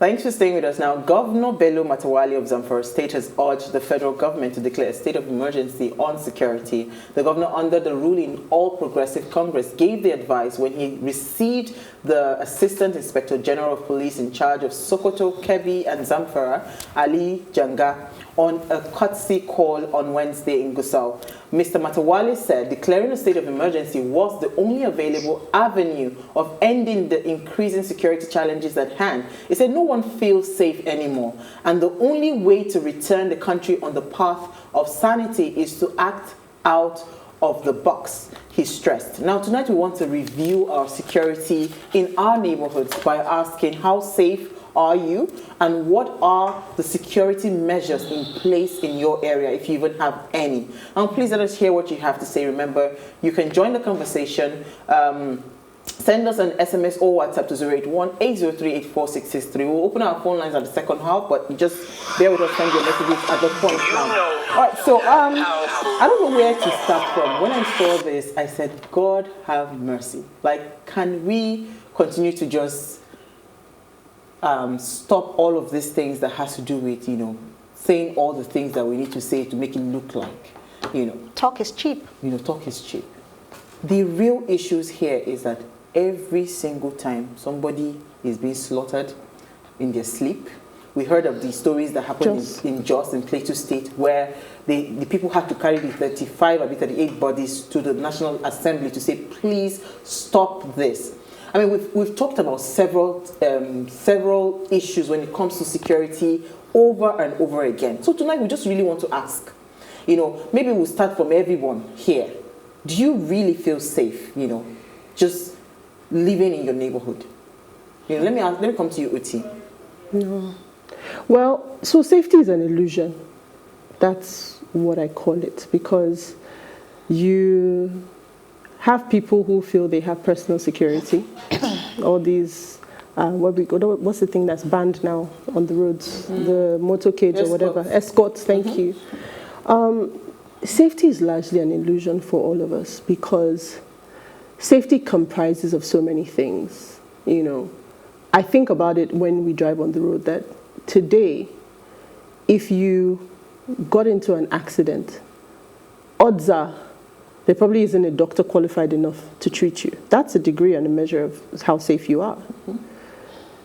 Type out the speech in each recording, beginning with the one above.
Thanks for staying with us. Now, Governor Bello Matawalle of Zamfara State has urged the federal government to declare a state of emergency on security. The governor, under the ruling All Progressive Congress, gave the advice when he received the Assistant Inspector General of Police in charge of Sokoto, Kebbi, and Zamfara, Ali Janga, on a courtesy call on Wednesday in Gusau. Mr. Matawalle said declaring a state of emergency was the only available avenue of ending the increasing security challenges at hand. He said no one feels safe anymore, and the only way to return the country on the path of sanity is to act out of the box, he stressed. Now, tonight we want to review our security in our neighborhoods by asking how safe are you, and what are the security measures in place in your area, if you even have any. And please let us hear what you have to say. Remember, you can join the conversation. Send us an SMS or WhatsApp to 081-803-84663. We'll open our phone lines at the second half, but you just bear with us, send your messages at the point now. All right, so I don't know where to start from. When I saw this, I said, God have mercy. Like, can we continue to just stop all of these things that has to do with, saying all the things that we need to say to make it look like, Talk is cheap. Talk is cheap. The real issues here is that every single time somebody is being slaughtered in their sleep. We heard of the stories that happened in Jos, in Plateau State, where the people had to carry the 35 or 38 bodies to the National Assembly to say, please stop this. I mean, we've talked about several issues when it comes to security over and over again. So tonight we just really want to ask, maybe we'll start from everyone here. Do you really feel safe, just living in your neighborhood? Let me come to you, Uti. No. Well, so safety is an illusion. That's what I call it, because you have people who feel they have personal security. All these, what's the thing that's banned now on the roads? The motorcade or whatever. Escorts, thank you. Safety is largely an illusion for all of us, because safety comprises of so many things. I think about it when we drive on the road that today, if you got into an accident, odds are there probably isn't a doctor qualified enough to treat you. That's a degree and a measure of how safe you are.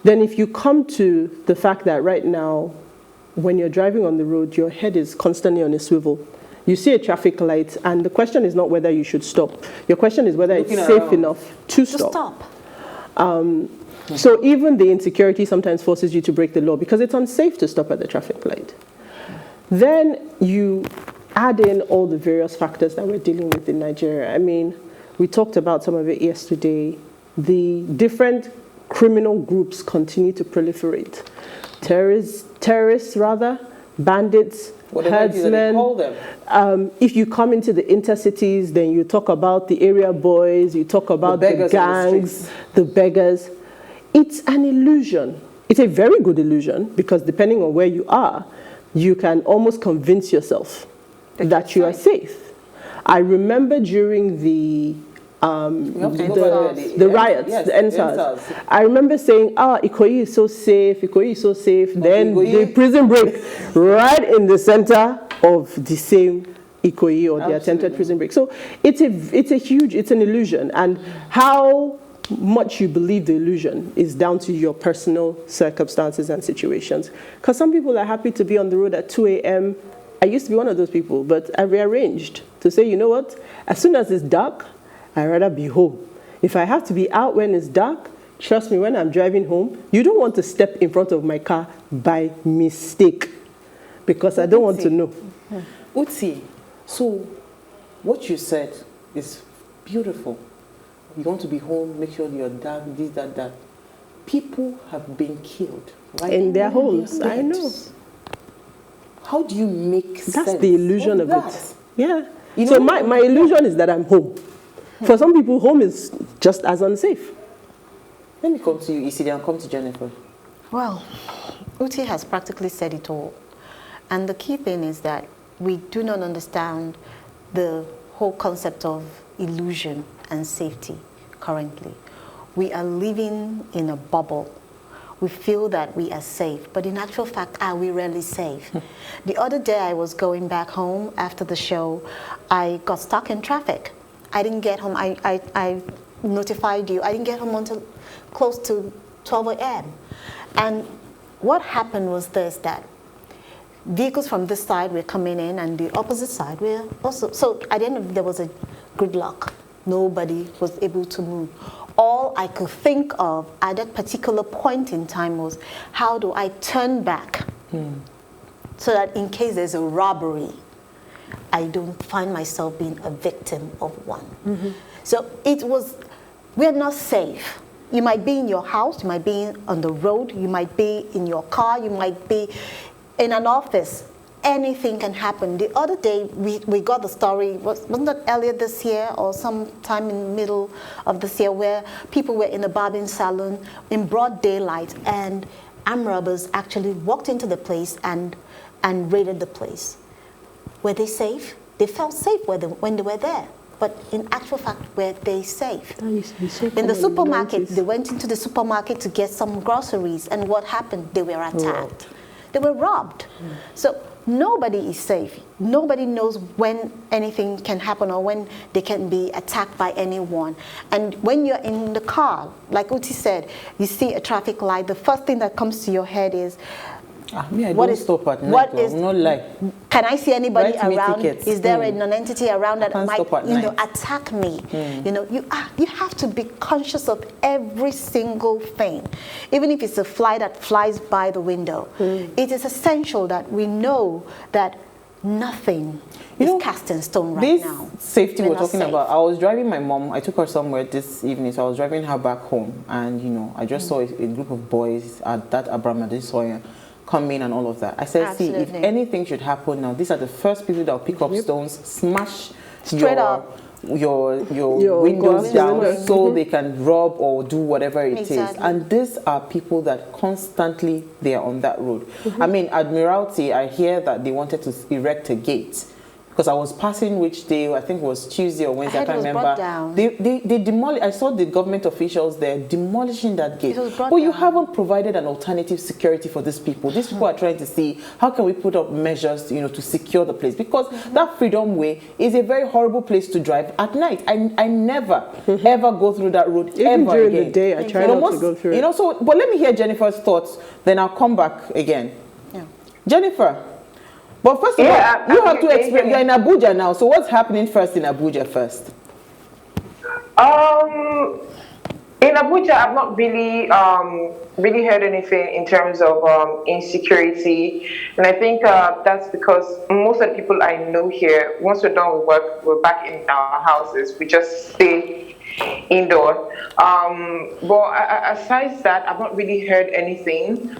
Then if you come to the fact that right now, when you're driving on the road, your head is constantly on a swivel. You see a traffic light, and the question is not whether you should stop. Your question is whether it's safe enough to stop. So even the insecurity sometimes forces you to break the law because it's unsafe to stop at the traffic light. Then you add in all the various factors that we're dealing with in Nigeria. I mean, we talked about some of it yesterday. The different criminal groups continue to proliferate. Terrorists, bandits, herdsmen. Call them. If you come into the intercities, then you talk about the area boys, you talk about the gangs, the beggars. It's an illusion. It's a very good illusion, because depending on where you are, you can almost convince yourself that you are safe. I remember during the riots, the NSAS. I remember saying, Ikoyi is so safe, Ikoyi is so safe. Then the prison break right in the center of the same Ikoyi, or the attempted prison break. So it's an illusion. And how much you believe the illusion is down to your personal circumstances and situations. Because some people are happy to be on the road at 2 a.m. I used to be one of those people, but I rearranged to say, you know what? As soon as it's dark, I'd rather be home. If I have to be out when it's dark, trust me, when I'm driving home, you don't want to step in front of my car by mistake, because I don't want to know. Uti, so what you said is beautiful. You want to be home, make sure you're done, this, that. People have been killed. Right? In their homes, I know. How do you make sense? That's the illusion of it. Yeah. So my illusion is that I'm home. For some people, home is just as unsafe. Let me come to you, ECD, and come to Jennifer. Well, Uti has practically said it all. And the key thing is that we do not understand the whole concept of illusion and safety currently. We are living in a bubble we feel that we are safe. But in actual fact, are we really safe? The other day I was going back home after the show. I got stuck in traffic. I didn't get home. I notified you. I didn't get home until close to 12 a.m. And what happened was this, that vehicles from this side were coming in and the opposite side were also. So at the end of it, there was a gridlock. Nobody was able to move. All I could think of at that particular point in time was, how do I turn back so that in case there's a robbery, I don't find myself being a victim of one. So it was, we're not safe. You might be in your house, you might be on the road, you might be in your car, you might be in an office. Anything can happen. The other day, we got the story, wasn't that earlier this year or sometime in the middle of this year, where people were in a barbing salon in broad daylight and armed robbers actually walked into the place and raided the place. Were they safe? They felt safe when they were there. But in actual fact, were they safe? That used to be so In the common supermarket, 90s. they went into the supermarket to get some groceries, and what happened? They were attacked. Robbed. They were robbed. So nobody is safe. Nobody knows when anything can happen or when they can be attacked by anyone. And when you're in the car, like Uti said, you see a traffic light, the first thing that comes to your head is, Me, I what don't is- stop at night. what though. is- I'm not lie. can I see anybody Write me around? tickets. Is there a non-entity around that can't might, stop at you know, night. attack me? You know, you have to be conscious of every single thing, even if it's a fly that flies by the window. It is essential that we know that nothing is cast in stone right This now. safety We're we're not talking safe. about, I was driving my mom. I took her somewhere this evening, so I was driving her back home, and you know, I just saw a group of boys at that Abraham Adesoya come in and all of that. I said, see, if Absolutely. anything should happen now, these are the first people that will pick up stones, smash Straight up. your Your windows glass down window. so they can rob or do whatever it is. Exactly. And these are people that constantly they are on that road. I mean, Admiralty, I hear that they wanted to erect a gate. Because I was passing which day, I think it was Tuesday or Wednesday, I heard can't it was remember. brought down. They demolished, I saw the government officials there demolishing that gate. It was brought But you down. haven't provided an alternative security for these people. These people are trying to see how can we put up measures, you know, to secure the place. Because that Freedom Way is a very horrible place to drive at night. I never, ever go through that road Even ever during again. the day, I try You know, not to go through You it. know, so, but let me hear Jennifer's thoughts, then I'll come back again. Yeah. Jennifer, but first of Yeah, all, you I'm have to okay. explain. You're in Abuja now, so what's happening first in Abuja first? In Abuja, I've not really heard anything in terms of insecurity, and I think that's because most of the people I know here, once we're done with work, we're back in our houses. We just stay indoor. But aside that, I've not really heard anything.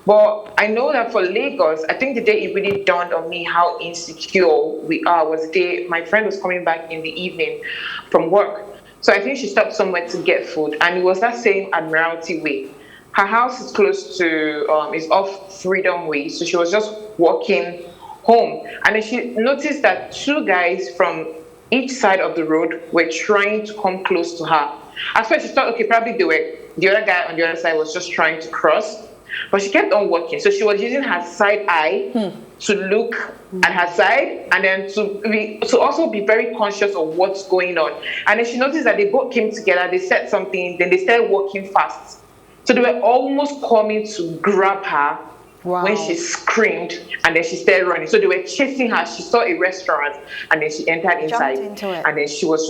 But I know that for Lagos, I think the day it really dawned on me how insecure we are was the day my friend was coming back in the evening from work. So I think she stopped somewhere to get food, and it was that same Admiralty Way. Her house is close to, is off Freedom Way, so she was just walking home. And then she noticed that two guys from each side of the road were trying to come close to her. At first she thought, okay, probably the other guy on the other side was just trying to cross. But she kept on walking. So she was using her side eye to look at her side, and then to also be very conscious of what's going on. And then she noticed that they both came together, they said something, then they started walking fast. So they were almost coming to grab her when she screamed, and then she started running. So they were chasing her. She saw a restaurant, and then she entered inside. into it. And then she was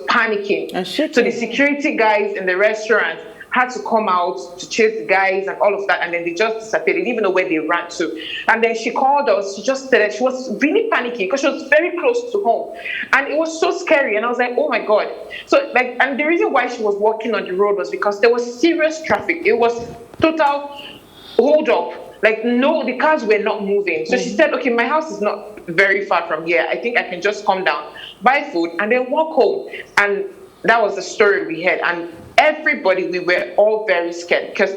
panicking. And shaking. So the security guys in the restaurant had to come out to chase the guys and all of that, and then they just disappeared. They didn't even know where they ran to. And then she called us. She just said that she was really panicking because she was very close to home, and it was so scary. And I was like, oh my god. So and the reason why she was walking on the road was because there was serious traffic. It was total hold up. Like, no, the cars were not moving. So she said, okay, my house is not very far from here. I think I can just come down, buy food, and then walk home. And that was the story we had. And everybody, we were all very scared because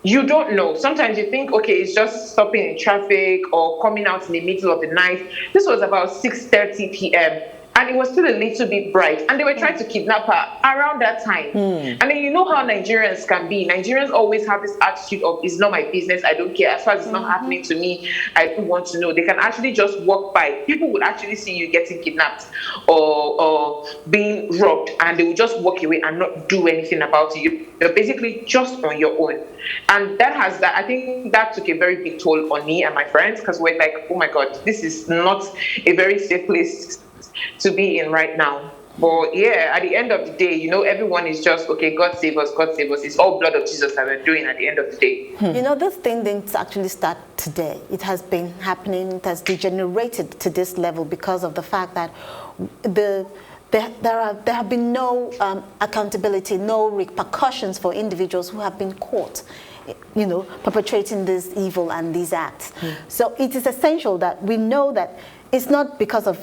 you don't know. Sometimes you think, okay, it's just stopping in traffic or coming out in the middle of the night. This was about 6:30 p.m. and it was still a little bit bright, and they were trying to kidnap her around that time. And then you know how Nigerians can be. Nigerians always have this attitude of, it's not my business, I don't care, as far as it's not happening to me, I don't want to know. They can actually just walk by. People would actually see you getting kidnapped or being robbed, and they will just walk away and not do anything about it. You're basically just on your own. And I think that took a very big toll on me and my friends, because we're like, oh my God, this is not a very safe place to be in right now. But yeah, at the end of the day, you know, everyone is just, okay, God save us, God save us. It's all blood of Jesus that we're doing at the end of the day. You know, this thing didn't actually start today. It has been happening, it has degenerated to this level because of the fact that there have been no accountability, no repercussions for individuals who have been caught, you know, perpetrating this evil and these acts. So it is essential that we know that it's not because of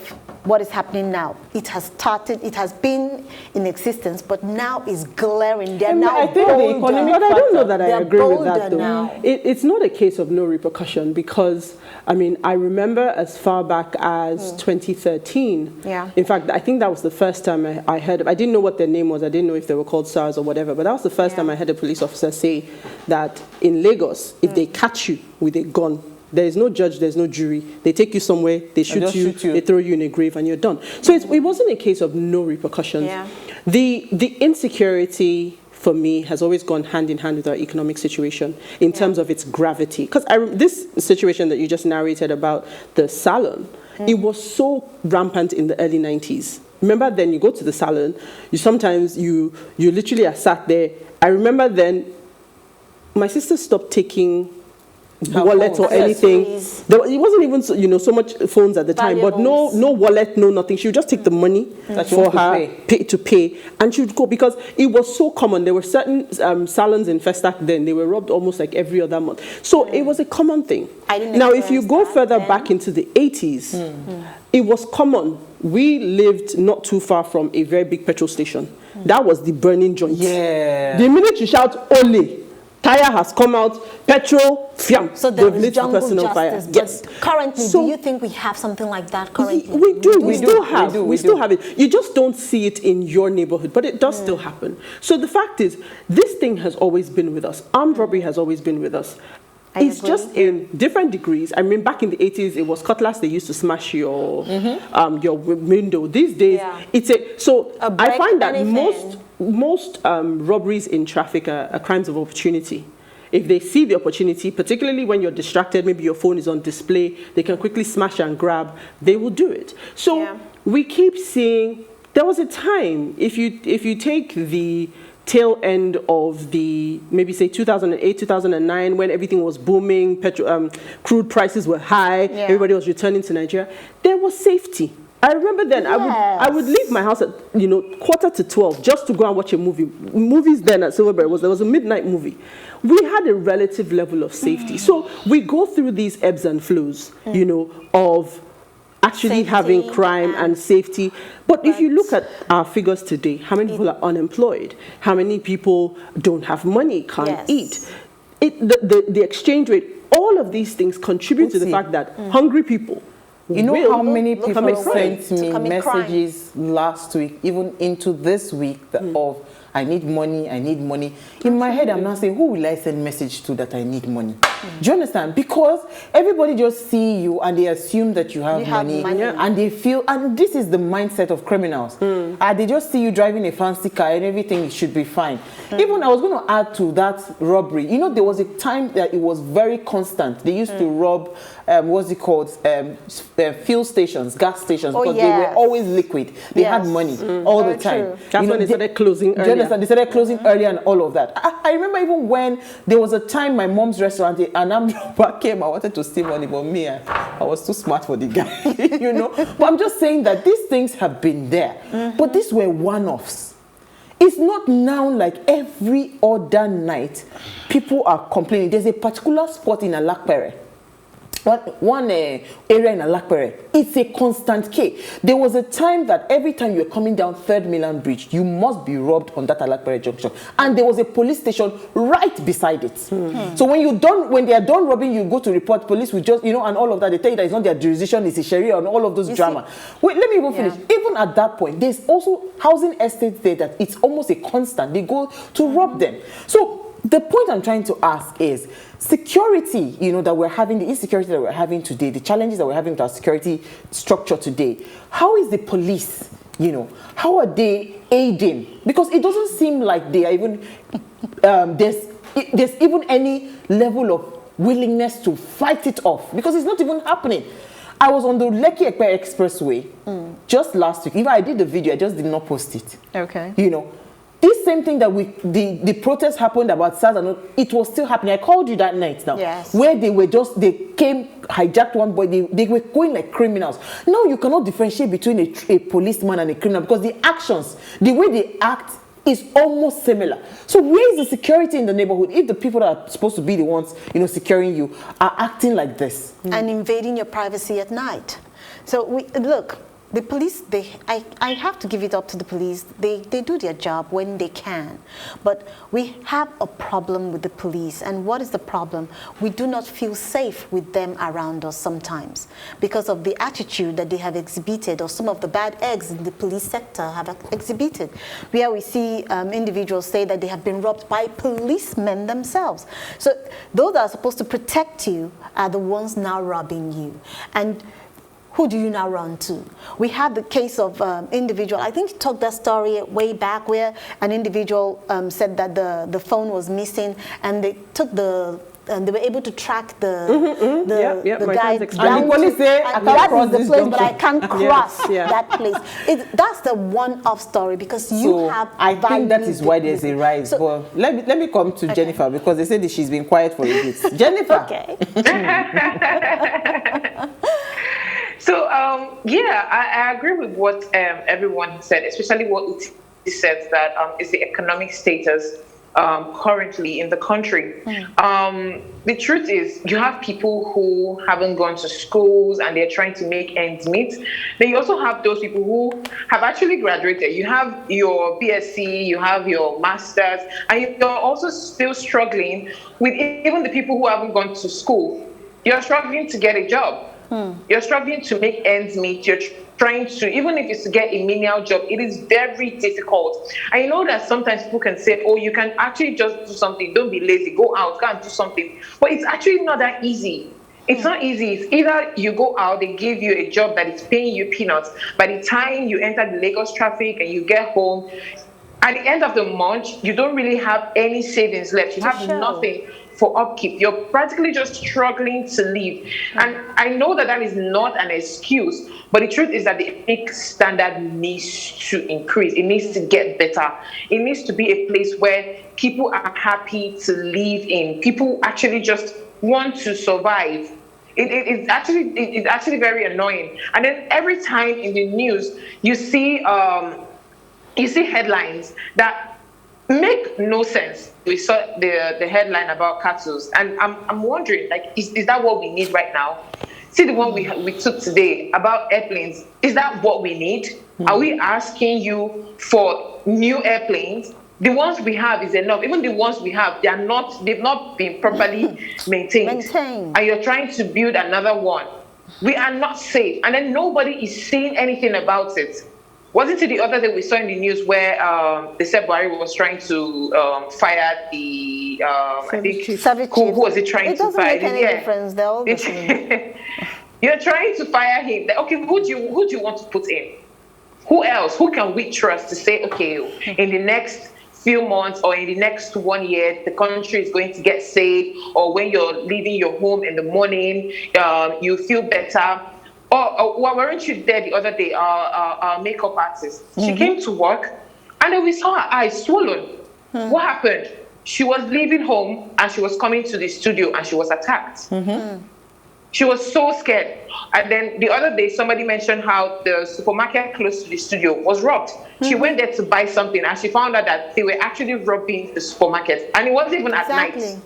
what is happening now. It has started, it has been in existence, but now it's glaring. They're now I think the economic factor, but I don't know that I agree with that, though. Now. It's not a case of no repercussion, because, I mean, I remember as far back as 2013. Yeah. In fact, I think that was the first time I heard, I didn't know what their name was, I didn't know if they were called SARS or whatever, but that was the first time I heard a police officer say that in Lagos, if they catch you with a gun, there is no judge, there's no jury. They take you somewhere, they shoot you, they throw you in a grave, and you're done. So it wasn't a case of no repercussions. Yeah. The insecurity for me has always gone hand in hand with our economic situation in terms of its gravity. Because this situation that you just narrated about the salon, it was so rampant in the early 90s. Remember then you go to the salon, you literally are sat there. I remember then my sister stopped taking wallet or anything. It wasn't even so much phones at the time, but no wallet, no nothing. She would just take the money for her to pay, and she would go, because it was so common. There were certain salons in Festac then, they were robbed almost like every other month. So it was a common thing. Now, if you go further back into the 80s, it was common. We lived not too far from a very big petrol station. That was the burning joint. Yeah. The minute you shout "Ole," tire has come out, petrol, fiam. So there is jungle justice. Yes. But currently, do you think we have something like that currently? We do. We still have it. You just don't see it in your neighborhood, but it does still happen. So the fact is, this thing has always been with us. Armed robbery has always been with us. It's just in different degrees. I mean, back in the 80s, it was cutlass they used to smash your window. These days, I find that most robberies in traffic are crimes of opportunity. If they see the opportunity, particularly when you're distracted, maybe your phone is on display, they can quickly smash and grab, they will do it. So we keep seeing, there was a time, if you take the tail end of the, maybe say 2008, 2009, when everything was booming, crude prices were high, everybody was returning to Nigeria, there was safety. I remember then I would leave my house at 11:45 just to go and watch a movie. Movies then at Silverberry there was a midnight movie. We had a relative level of safety. So we go through these ebbs and flows, of actually having crime and safety. But if you look at our figures today, how many people are unemployed? How many people don't have money, can't eat? The exchange rate, all of these things contribute to the fact that hungry people, you know how many people sent me messages last week, even into this week, of I need money, I need money. In my head, I'm now saying, who will I send message to that I need money? Do you understand? Because everybody just see you and they assume that you have money. And they feel, and this is the mindset of criminals. They just see you driving a fancy car and everything should be fine. Even I was going to add to that robbery. There was a time that it was very constant. They used to rob, fuel stations, gas stations, because they were always liquid. They had money all the time. That's when they started closing earlier. They started closing earlier and all of that. I remember even when there was a time my mom's restaurant, an armed robber came, I wanted to steal money, but me, I was too smart for the guy, But I'm just saying that these things have been there. But these were one-offs. It's not now like every other night people are complaining. There's a particular spot in Alakpere. one area in Alakpere. It's a constant case. There was a time that every time you're coming down 3rd Mainland Bridge, you must be robbed on that Alakpere junction. And there was a police station right beside it. So when they are done robbing, you go to report, police will just, and all of that. They tell you that it's not their jurisdiction, it's a Sharia and all of those drama. Wait, let me even finish. Even at that point, there's also housing estates there that it's almost a constant. They go to rob them. So the point I'm trying to ask is security, that we're having, the insecurity that we're having today, the challenges that we're having with our security structure today. How is the police, how are they aiding? Because it doesn't seem like they are even, there's even any level of willingness to fight it off, because it's not even happening. I was on the Lekki-Ekpe Expressway just last week. Even I did the video, I just did not post it. Okay. This same thing that the protest happened about SARS, and it was still happening. I called you that night now, where they came, hijacked one boy, they were going like criminals. Now you cannot differentiate between a policeman and a criminal, because the actions, the way they act is almost similar. So where is the security in the neighborhood if the people that are supposed to be the ones, securing you are acting like this? And invading your privacy at night? So look, the police, I have to give it up to the police. They do their job when they can. But we have a problem with the police. And what is the problem? We do not feel safe with them around us sometimes because of the attitude that they have exhibited, or some of the bad eggs in the police sector have exhibited. Where we see individuals say that they have been robbed by policemen themselves. So those that are supposed to protect you are the ones now robbing you. And who do you now run to? We have the case of individual, I think you told that story way back, where an individual said that the phone was missing, and they took they were able to track the guy down. And the police say, I can't cross this place, but I can't cross that place. That's the one-off story, because you have. I think that is why there's a rise. So, but let me come to Jennifer, because they said that she's been quiet for a bit. Jennifer. Okay. So, I agree with what everyone said, especially what Uti said, that is the economic status currently in the country. The truth is, you have people who haven't gone to schools and they're trying to make ends meet. Then you also have those people who have actually graduated. You have your BSc, you have your master's, and you're also still struggling with even the people who haven't gone to school. You're struggling to get a job. You're struggling to make ends meet. You're trying to, even if it's to get a menial job, it is very difficult. I know that sometimes people can say, oh, you can actually just do something. Don't be lazy. Go out, go and do something. But it's actually not that easy. It's not easy. It's either you go out, they give you a job that is paying you peanuts. By the time you enter the Lagos traffic and you get home, at the end of the month, you don't really have any savings left. You have nothing for upkeep. You're practically just struggling to live. And I know that is not an excuse, but the truth is that the economic standard needs to increase. It needs to get better. It needs to be a place where people are happy to live in. People actually just want to survive. It's actually very annoying. And then every time in the news, you see headlines that make no sense. We saw the headline about cattle, and I'm wondering, like, is that what we need right now? See the one we took today about airplanes. Is that what we need? Are we asking you for new airplanes? The ones we have is enough. Even the ones we have, they've not been properly maintained. And you're trying to build another one. We are not safe, and then nobody is saying anything about it. Wasn't it the other day we saw in the news where the Sep Buhari was trying to fire the, I think, who was it trying to fire? It doesn't make any difference. They're all the same. You're trying to fire him. Okay, who do you want to put in? Who else? Who can we trust to say, okay, in the next few months or in the next 1 year, the country is going to get safe, or when you're leaving your home in the morning, you feel better. Or weren't you there the other day, our makeup artist? She came to work, and then we saw her eyes swollen. What happened? She was leaving home, and she was coming to the studio, and she was attacked. She was so scared. And then the other day, somebody mentioned how the supermarket close to the studio was robbed. She went there to buy something, and she found out that they were actually robbing the supermarket. And it wasn't even at night.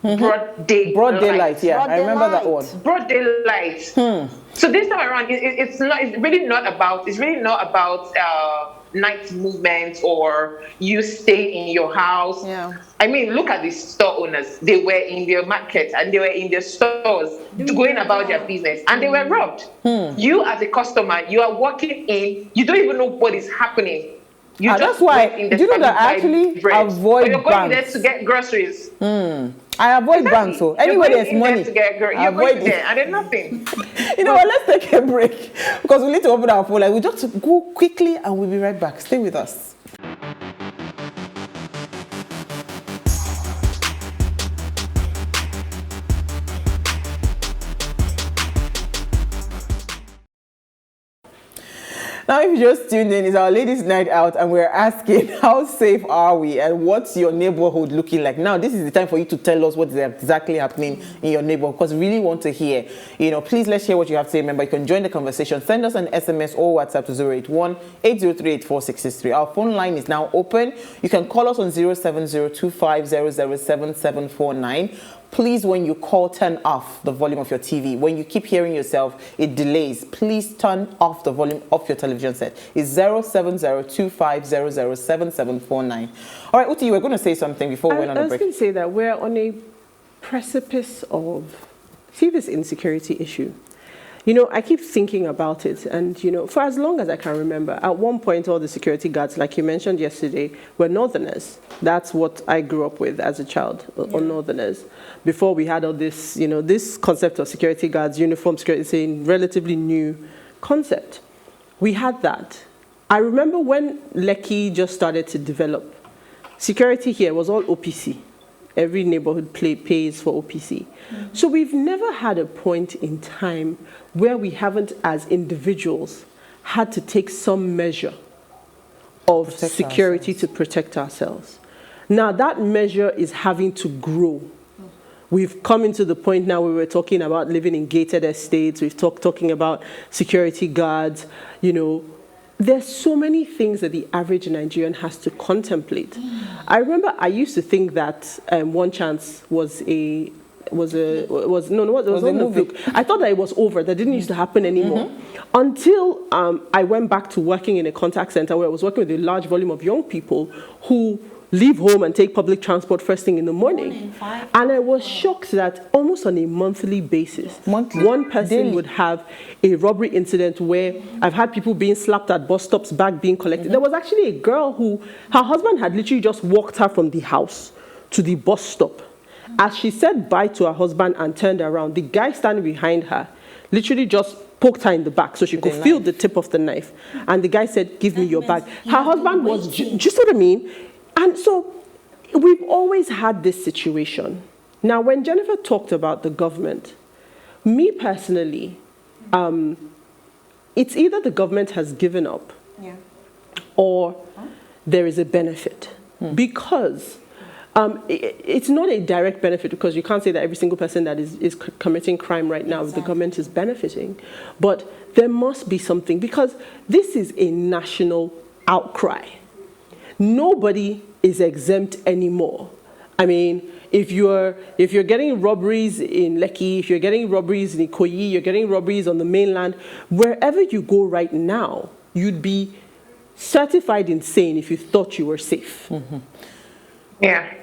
broad day. Broad daylight, yeah. Broad I remember that daylight. one. Broad daylight. So this time around, it's really not about night movement or you stay in your house. Yeah. I mean, look at the store owners. They were in their market and they were in their stores going about their business and they were robbed. You as a customer, you are walking in, you don't even know what is happening. You that's why, went in do you know that I buy actually bread. avoid Or you're going there banks. to get groceries. I avoid banks, so anywhere there's money, I You're avoid going there it. and there's nothing. You know what, let's take a break because we need to open our phone. Like, we just go quickly and we'll be right back. Stay with us. Now, if you just tuned in, it's our ladies' night out, and we're asking, how safe are we, and what's your neighborhood looking like? Now, this is the time for you to tell us what is exactly happening in your neighborhood, because we really want to hear. You know, please, let's hear what you have to say. Remember, you can join the conversation. Send us an SMS or WhatsApp to 081-803-84663. Our phone line is now open. You can call us on 07025007749. Please, when you call, turn off the volume of your TV. When you keep hearing yourself, it delays. Please turn off the volume of your television set. It's 07025007749. All right, Uti, you were going to say something before we went on a break. I was going to say that we're on a precipice of, see this insecurity issue. You know, I keep thinking about it, and, you know, for as long as I can remember, at one point, all the security guards, like you mentioned yesterday, were Northerners. That's what I grew up with as a child, or Northerners. Before we had all this, you know, this concept of security guards, uniform security, is a relatively new concept. We had that. I remember when Lekki just started to develop, security here was all OPC. Every neighborhood pays for OPC. So we've never had a point in time where we haven't, as individuals, had to take some measure of security to protect ourselves. Now that measure is having to grow. We've come into the point now where we're talking about living in gated estates. We've talking about security guards. You know, there's so many things that the average Nigerian has to contemplate. I remember I used to think that One Chance was a movie. I thought that it was over, that didn't used to happen anymore. Until I went back to working in a contact center where I was working with a large volume of young people who leave home and take public transport first thing in the morning. And I was shocked that almost on a monthly basis, one person would have a robbery incident where I've had people being slapped at bus stops, bag being collected. There was actually a girl who, her husband had literally just walked her from the house to the bus stop. As she said bye to her husband and turned around, the guy standing behind her literally just poked her in the back so she could feel the tip of the knife. And the guy said, "Give me your bag." Her husband was, just what I mean? And so we've always had this situation. Now, when Jennifer talked about the government, me personally, it's either the government has given up or there is a benefit. Because it's not a direct benefit, because you can't say that every single person that is committing crime right now, the government is benefiting. But there must be something, because this is a national outcry. Nobody is exempt anymore. I mean, if you're getting robberies in Lekki, if you're getting robberies in Ikoyi, you're getting robberies on the mainland, wherever you go right now, you'd be certified insane if you thought you were safe. Yeah.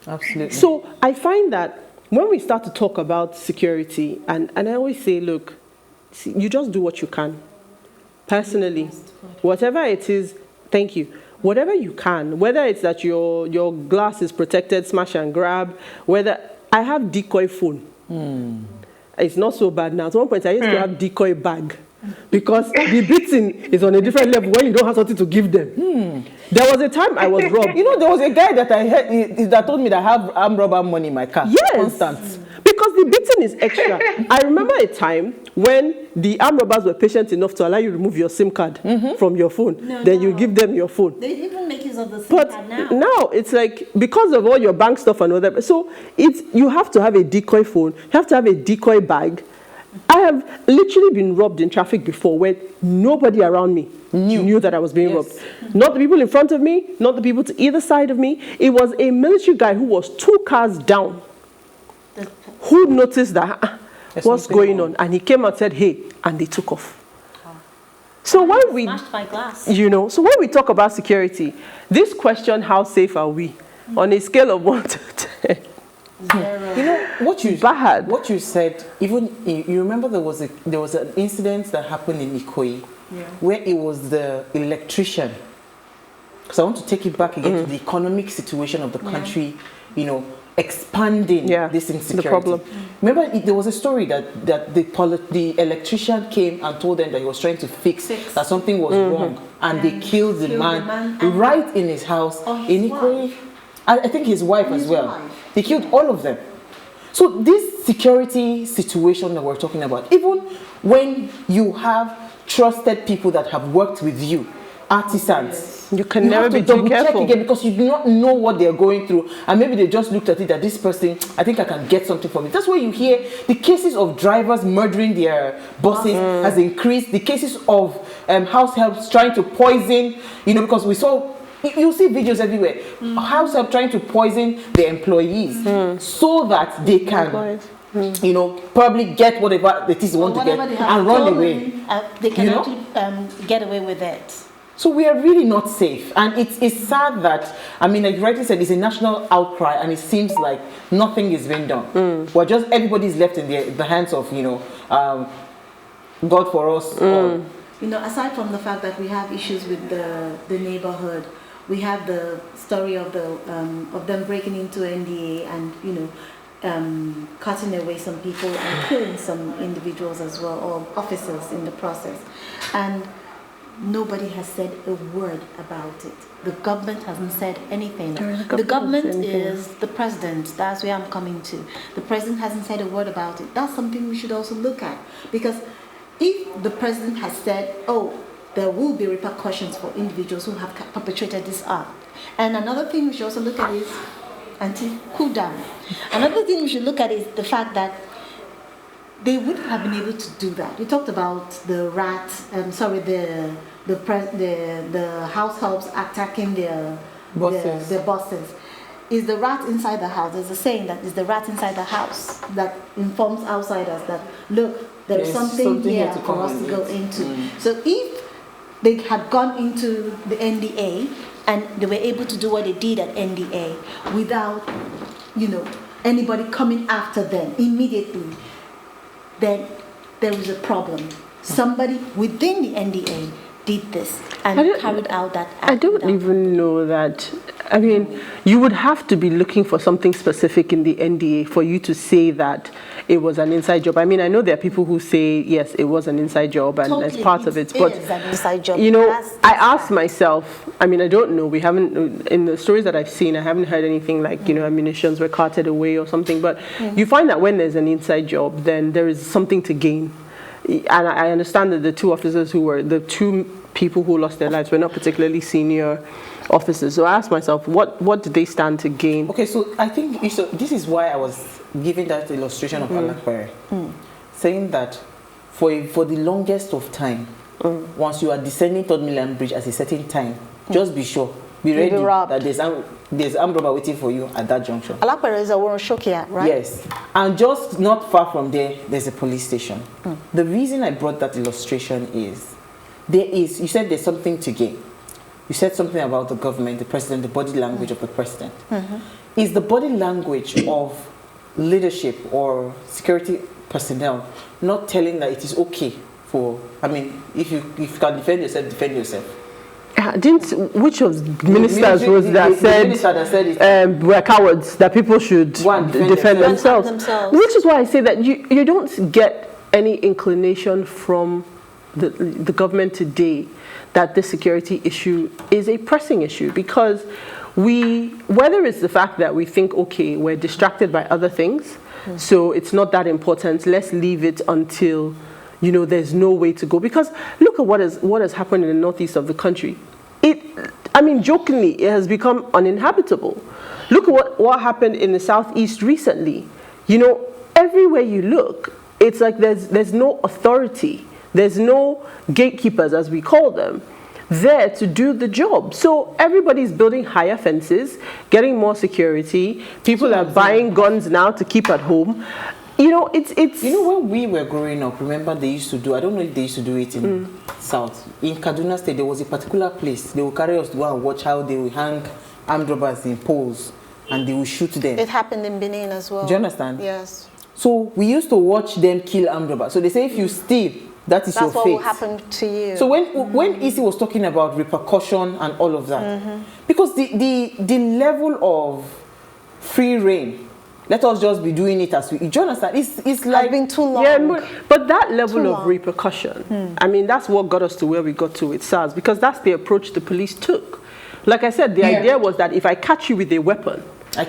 Absolutely. So I find that when we start to talk about security, and I always say, look, see, you just do what you can. Personally, whatever it is, thank you. Whatever you can, whether it's that your glass is protected, smash and grab, whether I have decoy phone. It's not so bad now. At one point, I used to have decoy bag, because the beating is on a different level when you don't have something to give them. There was a time I was robbed. You know, there was a guy that I heard that told me that I have armed robber money in my car. Yes. Constant. Because the beating is extra. I remember a time when the armed robbers were patient enough to allow you to remove your SIM card from your phone. Then you give them your phone. They even make use of the SIM But card now. now it's like, because of all your bank stuff and all that, so you have to have a decoy phone, you have to have a decoy bag. I have literally been robbed in traffic before where nobody around me knew that I was being robbed. Not the people in front of me, not the people to either side of me. It was a military guy who was 2 cars down who noticed that There's what's something going wrong. on, and he came and said, hey, and they took off. So when we, Smashed my glass. you know, so when we talk about security, this question, how safe are we, on a scale of 1 to 10? Zero. You know Bad. what you said. Even you remember there was an incident that happened in Ikoyi, where it was the electrician. Because I want to take it back again to the economic situation of the country. You know, expanding this insecurity. The problem. Remember, there was a story that the electrician came and told them that he was trying to fix that something was wrong, and they killed the man right in his house in Ikoyi. I think his wife as well. They killed all of them. So this security situation that we're talking about, even when you have trusted people that have worked with you, artisans, You can never have to be too double check careful. again, because you do not know what they're going through, and maybe they just looked at it that this person, I think I can get something from it. That's why you hear the cases of drivers murdering their bosses has increased. The cases of house helps trying to poison, because we saw. You see videos everywhere. House help trying to poison the employees so that they can, probably get whatever it is they want to get and run away. They can actually get away with it. So we are really not safe, and it's sad that, like you rightly said, it's a national outcry, and it seems like nothing is being done. We're just, everybody's left in the hands of God for us. All. Aside from the fact that we have issues with the neighborhood, we have the story of them breaking into NDA and cutting away some people and killing some individuals as well, or officers in the process, and nobody has said a word about it. The government hasn't said anything. The government is the president. That's where I'm coming to. The president hasn't said a word about it. That's something we should also look at, because if the president has said, there will be repercussions for individuals who have perpetrated this act. And another thing we should also look at is, cool down. Another thing we should look at is the fact that they wouldn't have been able to do that. We talked about the the house helps attacking their bosses. Is the rat inside the house? There's a saying that is the rat inside the house that informs outsiders that, look, there's something here for us to go into. So if they had gone into the NDA and they were able to do what they did at NDA without, anybody coming after them immediately, then there is a problem. Somebody within the NDA did this and carried out that act. I don't even know that. You would have to be looking for something specific in the NDA for you to say that it was an inside job. I know there are people who say, yes, it was an inside job and as part of it. But, is an inside job. I asked myself, I don't know, we haven't, in the stories that I've seen, I haven't heard anything like, ammunitions were carted away or something. But you find that when there's an inside job, then there is something to gain. And I understand that the two people who lost their lives were not particularly senior officers. So I asked myself, what did they stand to gain? Okay, so I think this is why I was giving that illustration of Alakwere, saying that for the longest of time, once you are descending Third Mainland Bridge at a certain time, just be sure, be ready that there's armed robber waiting for you at that junction. Alakwere is a Waroshokia, right? Yes, and just not far from there's a police station. The reason I brought that illustration is, you said there's something to gain. You said something about the government, the president, the body language of the president. Is the body language of leadership or security personnel not telling that it is okay for, if you can defend yourself? Which of ministers was that said we're cowards, that people should defend themselves? Which is why I say that you don't get any inclination from the government today that this security issue is a pressing issue, because whether it's the fact that we think, okay, we're distracted by other things, so it's not that important, let's leave it until there's no way to go. Because look at what has happened in the northeast of the country. Jokingly, it has become uninhabitable. Look at what happened in the southeast recently. Everywhere you look, it's like there's no authority. There's no gatekeepers, as we call them. there to do the job. So everybody's building higher fences, getting more security. People are buying guns now to keep at home. You know, it's. You know, when we were growing up, remember they used to do, I don't know if they used to do it in South. In Kaduna State, there was a particular place. They would carry us to go and watch how they would hang armed robbers in poles and they would shoot them. It happened in Benin as well. Do you understand? Yes. So we used to watch them kill armed robbers. So they say if you steal, that is your fate. That's what will happen to you. So when Isi was talking about repercussion and all of that, because the level of free reign, let us just be doing it as we. Do you understand? It's like been too long. Yeah, but that level of repercussion, I mean, that's what got us to where we got to with SARS, because that's the approach the police took. Like I said, the idea was that if I catch you with a weapon,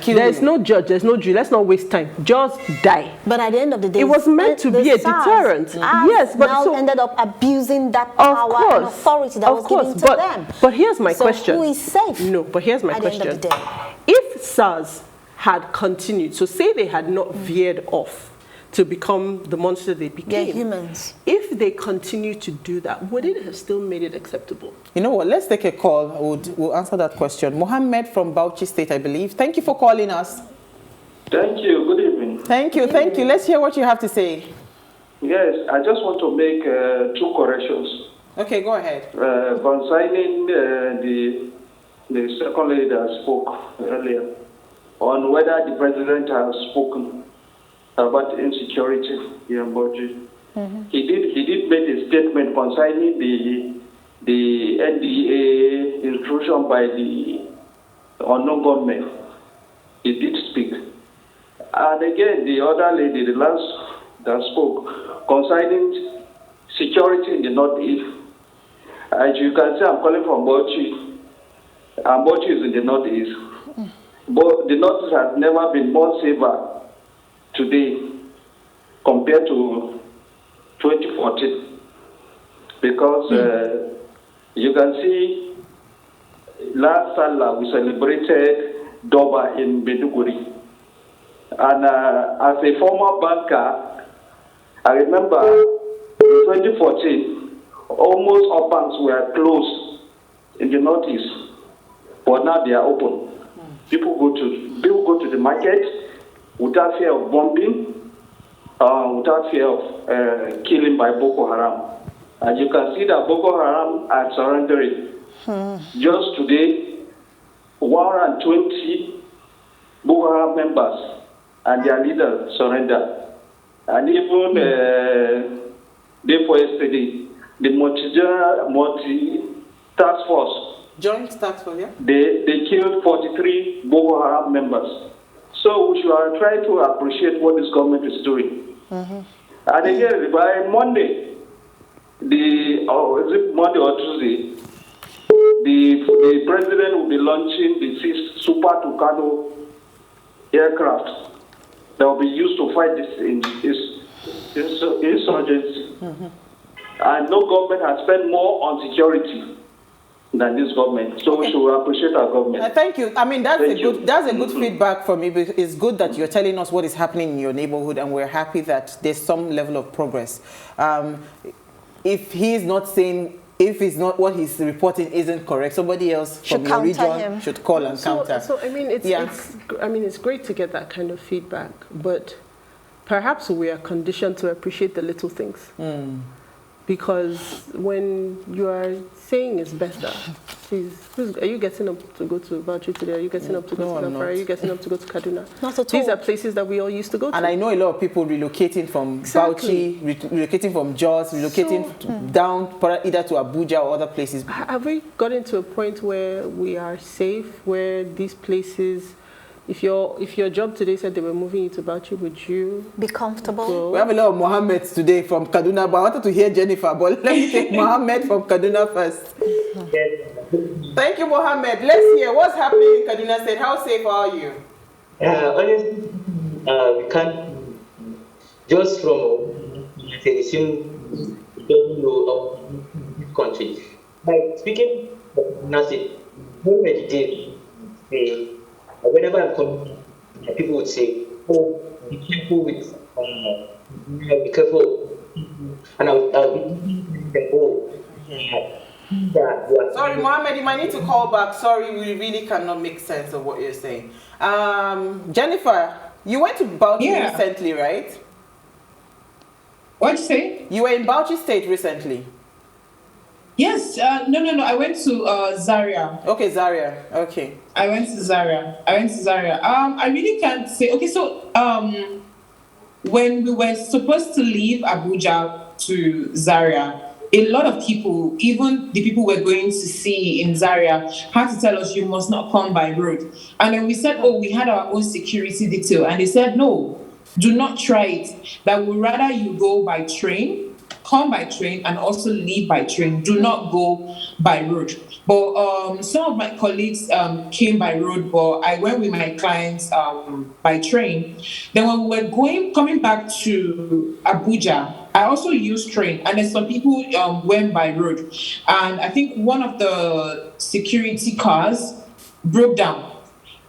there's no judge, there's no jury, let's not waste time, just die. But at the end of the day, it was meant to be a deterrent. Yes, but now so ended up abusing that power and authority that was given to them. But here's my question. So who is safe? No, but here's my question. At the end of the day. If SARS had continued, so say they had not veered off to become the monster they became. They're humans. If they continue to do that, would it have still made it acceptable? You know what? Let's take a call. We'll answer that question. Mohammed from Bauchi State, I believe. Thank you for calling us. Thank you. Good evening. Thank you. Thank you. Let's hear what you have to say. Yes, I just want to make 2 corrections. Okay, go ahead. Concerning the second lady that spoke earlier on whether the president has spoken about insecurity in Bauchi. He did make a statement concerning the NDA intrusion by the unknown government. He did speak. And again, the other lady, the last that spoke, concerning security in the Northeast. As you can see, I'm calling from Bauchi. And Bauchi is in the Northeast. But the Northeast has never been more safer today compared to 2014. Because you can see last Salah we celebrated Doba in Maiduguri. And as a former banker, I remember in 2014, almost all banks were closed in the Northeast, but now they are open. People go to the market without fear of bombing, without fear of killing by Boko Haram. And you can see that Boko Haram are surrendering. Just today, 120 Boko Haram members and their leader surrendered. And even day before yesterday, the multi-task force, Joint task force, yeah? they killed 43 Boko Haram members. So we should try to appreciate what this government is doing. And again, by Monday, is it Monday or Tuesday, the president will be launching the 6th Super Tucano aircraft that will be used to fight this insurgency. And no government has spent more on security than this government. So we should appreciate our government. Thank you. I mean, that's a good feedback from me. It's good that you're telling us what is happening in your neighborhood, and we're happy that there's some level of progress. If he's not saying, if it's not what he's reporting isn't correct, somebody else from your region should call and counter. So I mean, it's great to get that kind of feedback, but perhaps we are conditioned to appreciate the little things. Because when you are saying it's better, are you getting up to go to Bauchi today? Are you getting up to go to Zamfara? Are you getting up to go to Kaduna? Not at all. These are places that we all used to go to. And I know a lot of people relocating from Bauchi, relocating from Jos, relocating down either to Abuja or other places. Have we gotten to a point where we are safe, where these places, if your job today said they were moving you to Bauchi, would you be comfortable? We have a lot of Mohammeds today from Kaduna, but I wanted to hear Jennifer, but let me take Mohammed from Kaduna first. Thank you, Mohammed. Let's hear what's happening in Kaduna State. How safe are you? Honestly, we can't just from assume we don't know of country. Like speaking of nothing, don't meditate. Whenever I'm calling, people would say, "Oh, be careful with, be careful," and I'll be thinking, "Oh, Sorry, Mohammed, you might need to call back. Sorry, we really cannot make sense of what you're saying. Jennifer, you went to Bauchi recently, right? What'd you say? You were in Bauchi State recently. Yes. No. I went to Zaria. Okay, Zaria. Okay. I went to Zaria. I really can't say. Okay, so when we were supposed to leave Abuja to Zaria, a lot of people, even the people we're going to see in Zaria, had to tell us you must not come by road. And then we said, oh, we had our own security detail. And they said, no, do not try it. That would rather you go by train, come by train, and also leave by train. Do not go by road. But some of my colleagues came by road, but I went with my clients by train. Then when we were coming back to Abuja, I also used train, and then some people went by road. And I think one of the security cars broke down.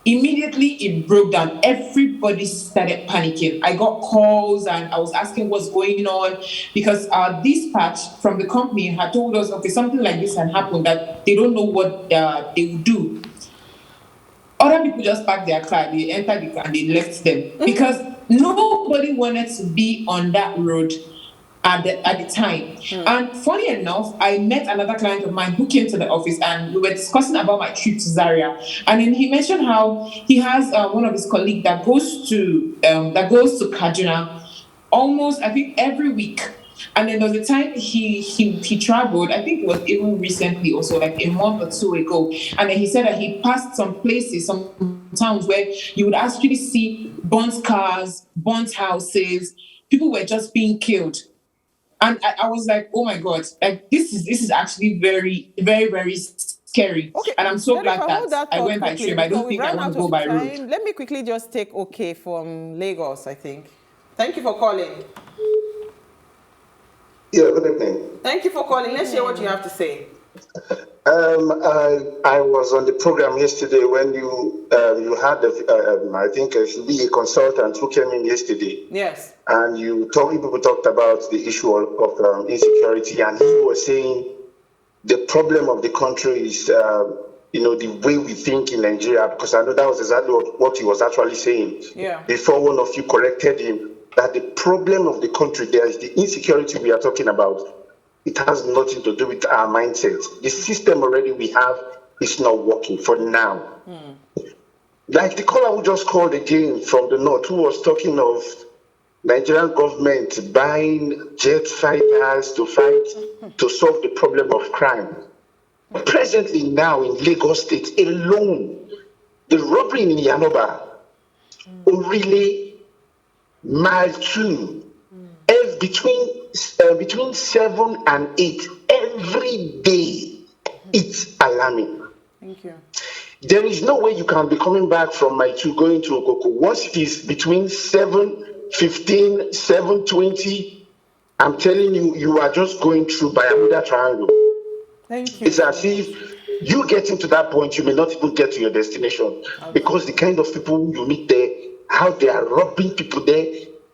Immediately it broke down. Everybody started panicking. I got calls and I was asking what's going on, because our dispatch from the company had told us, okay, something like this had happened, that they don't know what they will do. Other people just parked their car, they entered the car and they left them, because nobody wanted to be on that road at the time. And funny enough, I met another client of mine who came to the office and we were discussing about my trip to Zaria. And then he mentioned how he has one of his colleagues that goes to Kaduna almost, I think, every week. And then there was a time he traveled, I think it was even recently also, like a month or two ago. And then he said that he passed some places, some towns where you would actually see burnt cars, burnt houses, people were just being killed. And I was like, oh my God, like this is actually very, very, very scary. Okay. And I'm so Jennifer, glad that I went by train. I don't think I want to go by road. Let me quickly just take OK from Lagos, I think. Thank you for calling. Yeah, good evening. Thank you for calling. Let's hear what you have to say. I was on the program yesterday when you had, I think it should be a consultant who came in yesterday. Yes. And people talked about the issue of insecurity, and he was saying the problem of the country is, the way we think in Nigeria, because I know that was exactly what he was actually saying. Yeah. Before one of you corrected him, that the problem of the country there is the insecurity we are talking about. It has nothing to do with our mindset. The system already we have is not working for now. Like the caller who just called again from the north, who was talking of Nigerian government buying jet fighters to solve the problem of crime. Presently now in Lagos State alone, the robbery in Yanoba, Orile, Mile 2, between 7 and 8 every day, it's alarming. Thank you. There is no way you can be coming back from Mile 2 going to Okoko. Once it is between 7:15, 7:20, I'm telling you, you are just going through Bermuda Triangle. Thank you. It's as if you get into that point, you may not even get to your destination, because the kind of people you meet there, how they are robbing people there.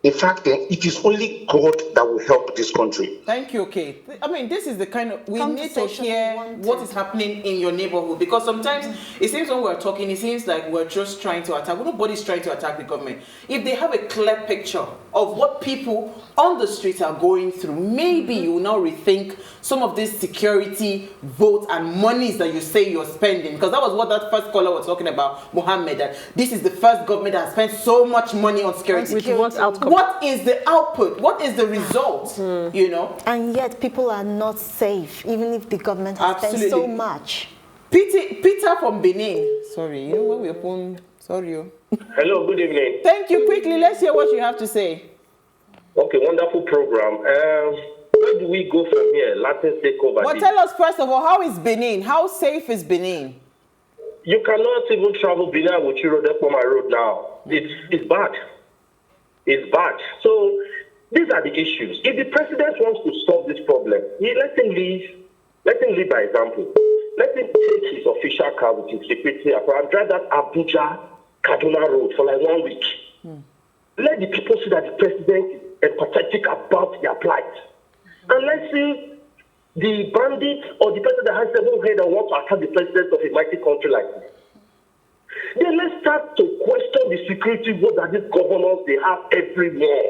In fact, it is only God that will help this country. Thank you, okay. I mean, this is the kind of, we need to hear what is happening in your neighborhood, because sometimes it seems when we're talking, it seems like we're just trying to attack. Nobody's trying to attack the government. If they have a clear picture of what people on the streets are going through, maybe you will now rethink some of these security votes and monies that you say you're spending, because that was what that first caller was talking about, Mohammed, that this is the first government that has spent so much money on security. With what outcome? What is the output? What is the result? You know? And yet people are not safe, even if the government has spent so much. Peter from Benin. Sorry, you know when we open. Sorry. Hello, good evening. Thank you. Quickly, let's hear what you have to say. Okay, wonderful program. Where do we go from here? Latin takeover. Well, tell us first of all, how is Benin? How safe is Benin? You cannot even travel Benin with you on my road now. It's bad. It's bad. So these are the issues. If the president wants to solve this problem, let him lead by example. Let him take his official car with his security and drive that Abuja Kaduna road for like 1 week. Let the people see that the president is empathetic about their plight. And let's see the bandits or the person that has 7 heads and wants to attack the president of a mighty country like this. Then let's start to question the security vote that these governors they have everywhere.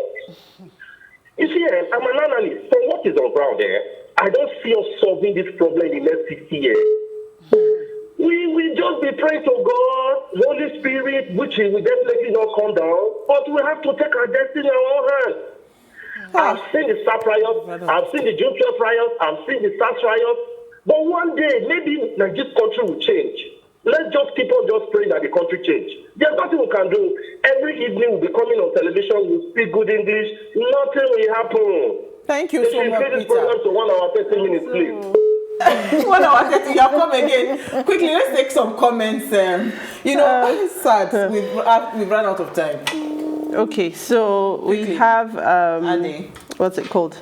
You see, I'm an analyst. From what is on ground there, I don't see us solving this problem in the next 50 years. We just be praying to God, Holy Spirit, which will definitely not come down, but we have to take our destiny in our own hands. I've seen the SAP riot, I've seen the June 12 riot, I've seen the SARS riot, but one day, maybe this country will change. Let's just keep on just praying that the country change. There's nothing we can do. Every evening we'll be coming on television, we'll speak good English, nothing will happen. Thank you so much, Peter. This program to 1 hour, 30 minutes, please. 1 hour 30, you have come again. Quickly, let's take some comments. It's sad. We've run out of time. Okay, so we have Ade. What's it called?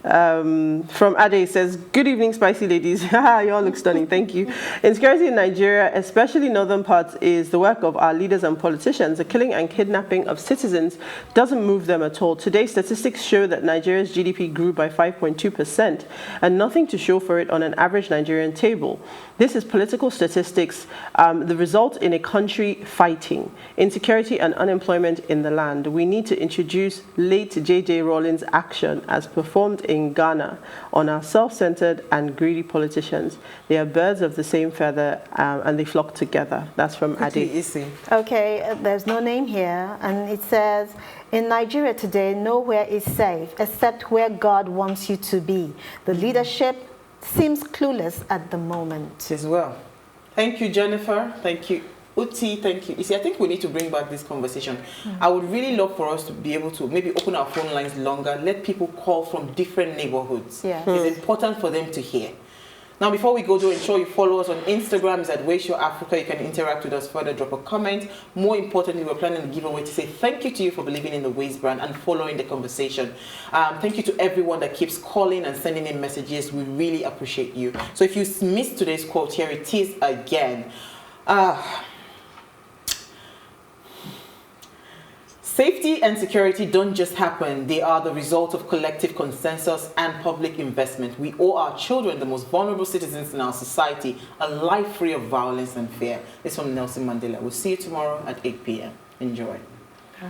From Ade, says, good evening, spicy ladies. You all look stunning, thank you. Insecurity in Nigeria, especially northern parts, is the work of our leaders and politicians. The killing and kidnapping of citizens doesn't move them at all. Today, statistics show that Nigeria's GDP grew by 5.2% and nothing to show for it on an average Nigerian table. This is political statistics, the result in a country fighting insecurity and unemployment in the land. We need to introduce late J.J. Rawlings' action as performed in Ghana on our self-centered and greedy politicians. They are birds of the same feather and they flock together. That's from Adi. Okay, there's no name here, and it says, in Nigeria today, nowhere is safe except where God wants you to be. The leadership seems clueless at the moment. As well. Thank you, Jennifer. Thank you. Uti, thank you. You see, I think we need to bring back this conversation. I would really love for us to be able to maybe open our phone lines longer, let people call from different neighborhoods. Yeah. It's important for them to hear. Now, before we go, do ensure you follow us on Instagram. It's at Wayshow Africa. You can interact with us further, drop a comment. More importantly, we're planning a giveaway to say thank you to you for believing in the Ways brand and following the conversation. Thank you to everyone that keeps calling and sending in messages. We really appreciate you. So if you missed today's quote, here it is again. Safety and security don't just happen. They are the result of collective consensus and public investment. We owe our children, the most vulnerable citizens in our society, a life free of violence and fear. It's from Nelson Mandela. We'll see you tomorrow at 8 p.m. Enjoy. Bye.